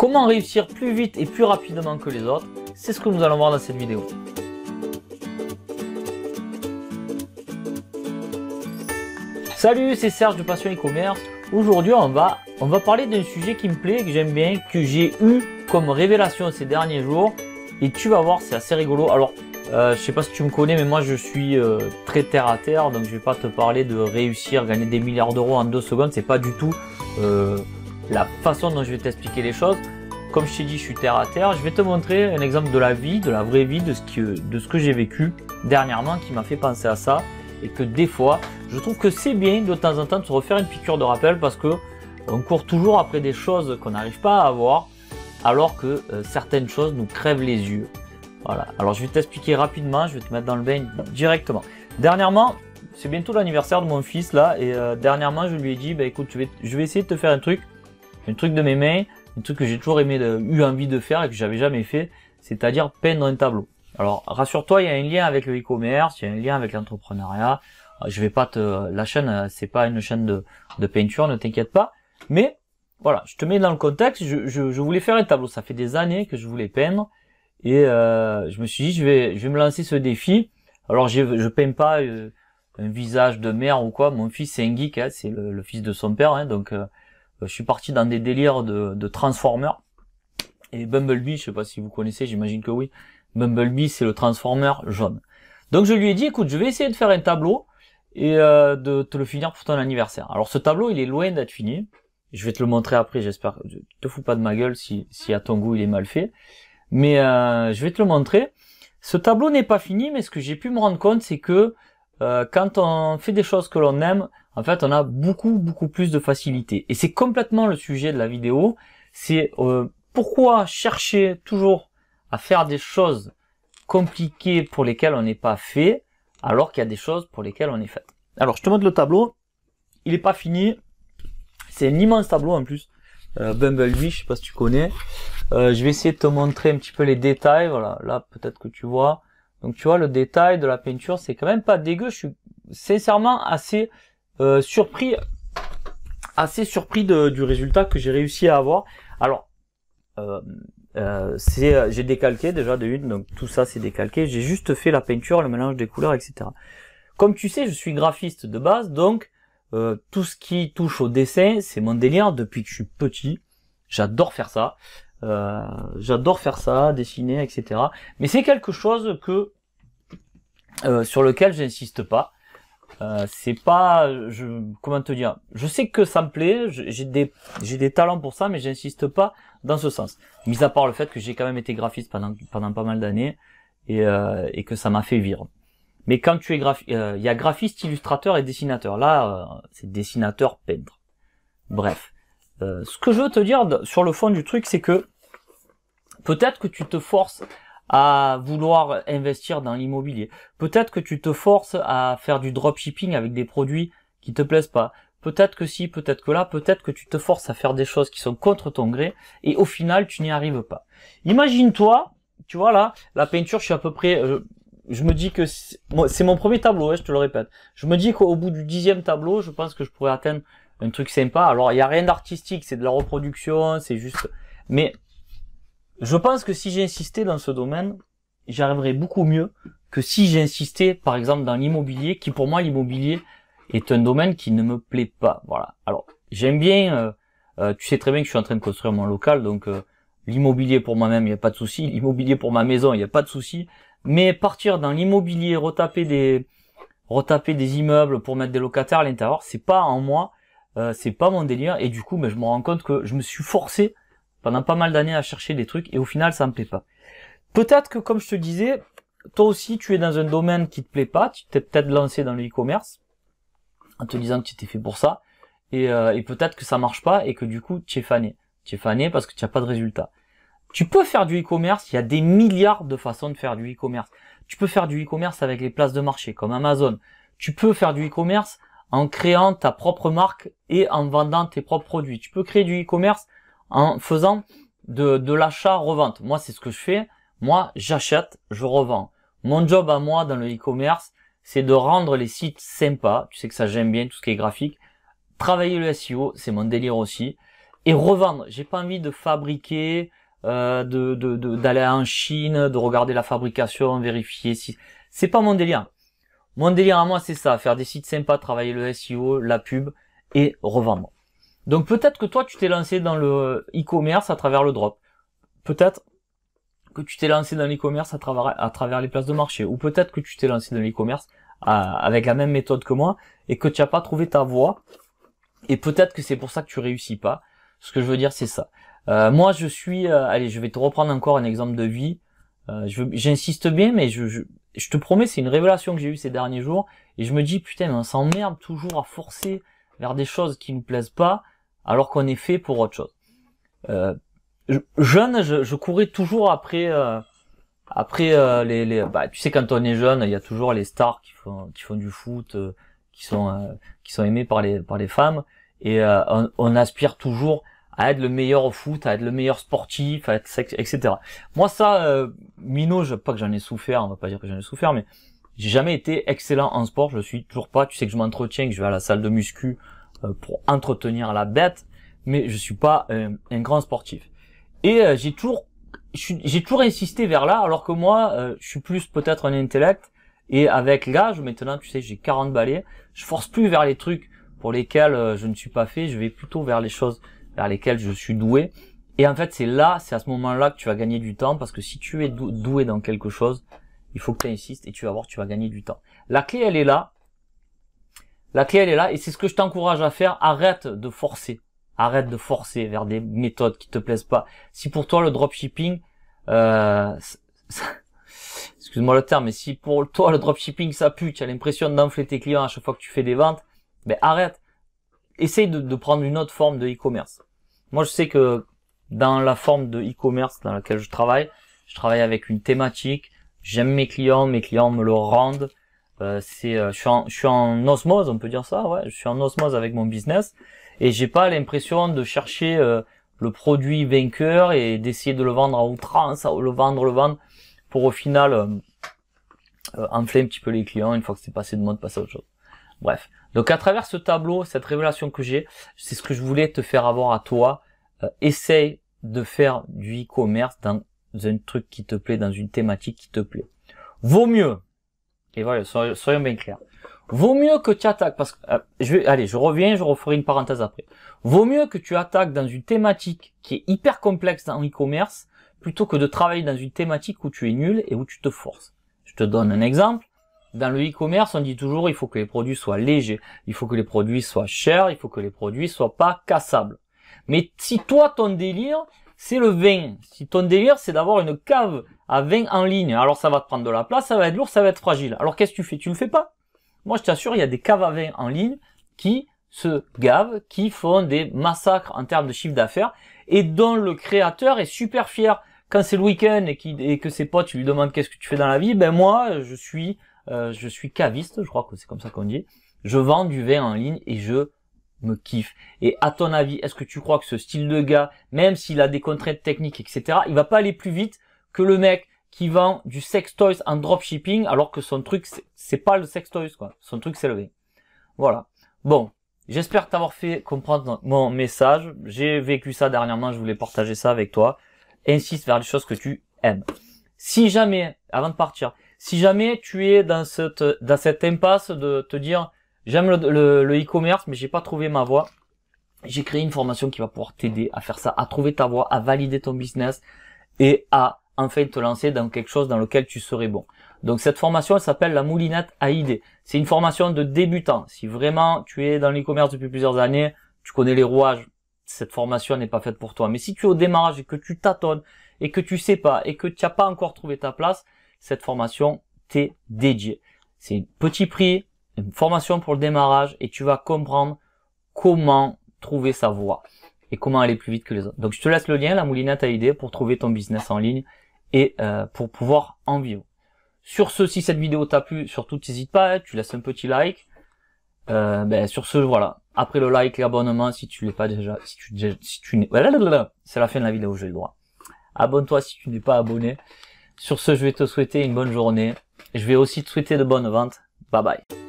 Comment réussir plus vite et plus rapidement que les autres? C'est ce que nous allons voir dans cette vidéo. Salut, c'est Serge de Passion e-commerce. Aujourd'hui, on va parler d'un sujet qui me plaît, que j'aime bien, que j'ai eu comme révélation ces derniers jours. Et tu vas voir, c'est assez rigolo. Alors, je sais pas si tu me connais, mais moi je suis très terre à terre, donc je vais pas te parler de réussir, gagner des milliards d'euros en 2 secondes. C'est pas du tout la façon dont je vais t'expliquer les choses. Comme je t'ai dit, je suis terre à terre. Je vais te montrer un exemple de la vie, de la vraie vie, de ce que j'ai vécu dernièrement, qui m'a fait penser à ça. Et que des fois, je trouve que c'est bien de temps en temps de se refaire une piqûre de rappel, parce que on court toujours après des choses qu'on n'arrive pas à avoir, alors que certaines choses nous crèvent les yeux. Voilà. Alors je vais t'expliquer rapidement, je vais te mettre dans le bain directement. Dernièrement, c'est bientôt l'anniversaire de mon fils là, et dernièrement je lui ai dit, bah écoute, je vais essayer de te faire un truc de mes mains, un truc que j'ai toujours eu envie de faire et que j'avais jamais fait, c'est-à-dire peindre un tableau. Alors rassure-toi, il y a un lien avec le e-commerce, il y a un lien avec l'entrepreneuriat. Je vais pas la chaîne, c'est pas une chaîne de peinture, ne t'inquiète pas. Mais voilà, je te mets dans le contexte. Je voulais faire un tableau. Ça fait des années que je voulais peindre et je me suis dit je vais me lancer ce défi. Alors je peins pas un visage de mère ou quoi. Mon fils c'est un geek, hein, c'est le fils de son père, hein, donc je suis parti dans des délires de Transformers et Bumblebee. Je sais pas si vous connaissez, j'imagine que oui. Bumblebee, c'est le Transformer jaune. Donc je lui ai dit, écoute, je vais essayer de faire un tableau et de te le finir pour ton anniversaire. Alors ce tableau, il est loin d'être fini. Je vais te le montrer après, j'espère. Te fous pas de ma gueule si à ton goût il est mal fait. Mais je vais te le montrer. Ce tableau n'est pas fini, mais ce que j'ai pu me rendre compte, c'est que quand on fait des choses que l'on aime, en fait, on a beaucoup plus de facilité. Et c'est complètement le sujet de la vidéo. C'est pourquoi chercher toujours à faire des choses compliquées pour lesquelles on n'est pas fait, alors qu'il y a des choses pour lesquelles on est fait. Alors, je te montre le tableau. Il n'est pas fini. C'est un immense tableau en plus. Bumblebee, je sais pas si tu connais. Je vais essayer de te montrer un petit peu les détails. Voilà, là, peut-être que tu vois. Donc, tu vois, le détail de la peinture, c'est quand même pas dégueu. Je suis sincèrement assez surpris du résultat que j'ai réussi à avoir. Alors, j'ai décalqué déjà de une, donc tout ça c'est décalqué. J'ai juste fait la peinture, le mélange des couleurs, etc. Comme tu sais, je suis graphiste de base, donc tout ce qui touche au dessin, c'est mon délire depuis que je suis petit. J'adore faire ça. Dessiner, etc. Mais c'est quelque chose que sur lequel j'insiste pas. C'est pas, comment te dire, je sais que ça me plaît, j'ai des talents pour ça, mais j'insiste pas dans ce sens. Mis à part le fait que j'ai quand même été graphiste pendant pas mal d'années et que ça m'a fait vivre. Mais quand tu es il y a graphiste, illustrateur et dessinateur. Là, c'est dessinateur, peintre. Bref, ce que je veux te dire sur le fond du truc, c'est que peut-être que tu te forces à vouloir investir dans l'immobilier. Peut-être que tu te forces à faire du dropshipping avec des produits qui te plaisent pas. Peut-être que si, peut-être que là, peut-être que tu te forces à faire des choses qui sont contre ton gré et au final, tu n'y arrives pas. Imagine-toi, tu vois là, la peinture, je suis à peu près, je me dis que c'est mon premier tableau, ouais, je te le répète. Je me dis qu'au bout du 10e tableau, je pense que je pourrais atteindre un truc sympa. Alors, il n'y a rien d'artistique, c'est de la reproduction, c'est juste... Mais je pense que si j'insistais dans ce domaine, j'arriverais beaucoup mieux que si j'insistais, par exemple, dans l'immobilier, qui pour moi, l'immobilier est un domaine qui ne me plaît pas. Voilà. Alors, j'aime bien, tu sais très bien que je suis en train de construire mon local, donc l'immobilier pour moi-même, il n'y a pas de souci. L'immobilier pour ma maison, il n'y a pas de souci. Mais partir dans l'immobilier, retaper des immeubles pour mettre des locataires à l'intérieur, c'est pas en moi, c'est pas mon délire. Et du coup, je me rends compte que je me suis forcé pendant pas mal d'années à chercher des trucs et au final ça me plaît pas. Peut-être que comme je te disais, toi aussi tu es dans un domaine qui te plaît pas, tu t'es peut-être lancé dans le e-commerce en te disant que tu étais fait pour ça et peut-être que ça marche pas et que du coup tu es fané. Tu es fané parce que tu n'as pas de résultat. Tu peux faire du e-commerce, il y a des milliards de façons de faire du e-commerce. Tu peux faire du e-commerce avec les places de marché comme Amazon. Tu peux faire du e-commerce en créant ta propre marque et en vendant tes propres produits. Tu peux créer du e-commerce en faisant de l'achat-revente. Moi, c'est ce que je fais. Moi, j'achète, je revends. Mon job à moi dans le e-commerce, c'est de rendre les sites sympas. Tu sais que ça, j'aime bien tout ce qui est graphique. Travailler le SEO, c'est mon délire aussi. et revendre. J'ai pas envie de fabriquer, d'aller en Chine, de regarder la fabrication, vérifier si c'est pas mon délire. Mon délire à moi, c'est ça, faire des sites sympas, travailler le SEO, la pub et revendre. Donc peut-être que toi tu t'es lancé dans le e-commerce à travers le drop. Peut-être que tu t'es lancé dans l'e-commerce à travers les places de marché, ou peut-être que tu t'es lancé dans l'e-commerce avec la même méthode que moi et que tu n'as pas trouvé ta voie, et peut-être que c'est pour ça que tu réussis pas. Ce que je veux dire, c'est ça. Moi je suis allez, je vais te reprendre encore un exemple de vie. J'insiste bien, mais je te promets, c'est une révélation que j'ai eue ces derniers jours, et je me dis putain, mais on s'emmerde toujours à forcer vers des choses qui nous plaisent pas alors qu'on est fait pour autre chose. Jeune, je courais toujours après bah, tu sais, quand on est jeune, il y a toujours les stars qui font du foot, qui sont aimés par les femmes, et on aspire toujours à être le meilleur au foot, à être le meilleur sportif, à être etc. Moi ça, Mino, pas que j'en ai souffert, on va pas dire que j'en ai souffert, mais j'ai jamais été excellent en sport, je le suis toujours pas. Tu sais que je m'entretiens, que je vais à la salle de muscu pour entretenir la bête, mais je suis pas un grand sportif. Et j'ai toujours insisté vers là, alors que moi, je suis plus peut-être un intellect, et avec l'âge, maintenant, tu sais, j'ai 40 balais, je force plus vers les trucs pour lesquels je ne suis pas fait, je vais plutôt vers les choses vers lesquelles je suis doué. Et en fait, c'est à ce moment-là que tu vas gagner du temps, parce que si tu es doué dans quelque chose, il faut que tu insistes, et tu vas voir, tu vas gagner du temps. La clé, elle est là. La clé, elle est là, et c'est ce que je t'encourage à faire. Arrête de forcer. Arrête de forcer vers des méthodes qui te plaisent pas. Si pour toi le dropshipping, excuse-moi le terme, mais si pour toi le dropshipping ça pue, tu as l'impression d'enfler tes clients à chaque fois que tu fais des ventes, ben arrête. Essaye de prendre une autre forme de e-commerce. Moi je sais que dans la forme de e-commerce dans laquelle je travaille avec une thématique. J'aime mes clients me le rendent. Je suis en osmose, on peut dire ça, ouais. Je suis en osmose avec mon business. Et j'ai pas l'impression de chercher le produit vainqueur et d'essayer de le vendre à outrance, le vendre, pour au final enfler un petit peu les clients une fois que c'est passé de mode, passer à autre chose. Bref. Donc à travers ce tableau, cette révélation que j'ai, c'est ce que je voulais te faire avoir à toi. Essaye de faire du e-commerce dans un truc qui te plaît, dans une thématique qui te plaît. Vaut mieux, et voilà, soyons bien clairs, vaut mieux que tu attaques, parce que, je reviens, je referai une parenthèse après. Vaut mieux que tu attaques dans une thématique qui est hyper complexe dans e-commerce, plutôt que de travailler dans une thématique où tu es nul et où tu te forces. Je te donne un exemple. Dans le e-commerce, on dit toujours, il faut que les produits soient légers, il faut que les produits soient chers, il faut que les produits soient pas cassables. Mais si toi, ton délire, c'est le vin, si ton délire, c'est d'avoir une cave à vin en ligne, alors ça va te prendre de la place, ça va être lourd, ça va être fragile. Alors qu'est-ce que tu fais? Tu le fais pas. Moi, je t'assure, il y a des caves à vin en ligne qui se gavent, qui font des massacres en termes de chiffre d'affaires, et dont le créateur est super fier. Quand c'est le week-end et que ses potes lui demandent qu'est-ce que tu fais dans la vie, ben moi, je suis caviste, je crois que c'est comme ça qu'on dit. Je vends du vin en ligne et je me kiffe. Et à ton avis, est-ce que tu crois que ce style de gars, même s'il a des contraintes techniques, etc., il va pas aller plus vite que le mec qui vend du sex toys en dropshipping, alors que son truc, c'est pas le sex toys, quoi. Son truc, c'est le vin. Voilà. Bon. J'espère t'avoir fait comprendre mon message. J'ai vécu ça dernièrement, je voulais partager ça avec toi. Insiste vers les choses que tu aimes. Si jamais, avant de partir, si jamais tu es dans cette impasse de te dire, j'aime le e-commerce, mais j'ai pas trouvé ma voie, j'ai créé une formation qui va pouvoir t'aider à faire ça, à trouver ta voie, à valider ton business et à enfin te lancer dans quelque chose dans lequel tu serais bon. Donc cette formation, elle s'appelle la Moulinette à idées. C'est une formation de débutant. Si vraiment tu es dans l'e-commerce depuis plusieurs années, tu connais les rouages, cette formation n'est pas faite pour toi. Mais si tu es au démarrage et que tu tâtonnes et que tu sais pas et que tu n'as pas encore trouvé ta place, cette formation t'est dédiée. C'est un petit prix, une formation pour le démarrage, et tu vas comprendre comment trouver sa voie et comment aller plus vite que les autres. Donc je te laisse le lien, la Moulinette à idées, pour trouver ton business en ligne et pour pouvoir en vivre. Sur ce, si cette vidéo t'a plu, surtout n'hésite pas, tu laisses un petit like. Sur ce, voilà. Après le like, l'abonnement, si tu l'es pas déjà, si tu n'es, c'est la fin de la vidéo, j'ai le droit. Abonne-toi si tu n'es pas abonné. Sur ce, je vais te souhaiter une bonne journée. Je vais aussi te souhaiter de bonnes ventes. Bye bye.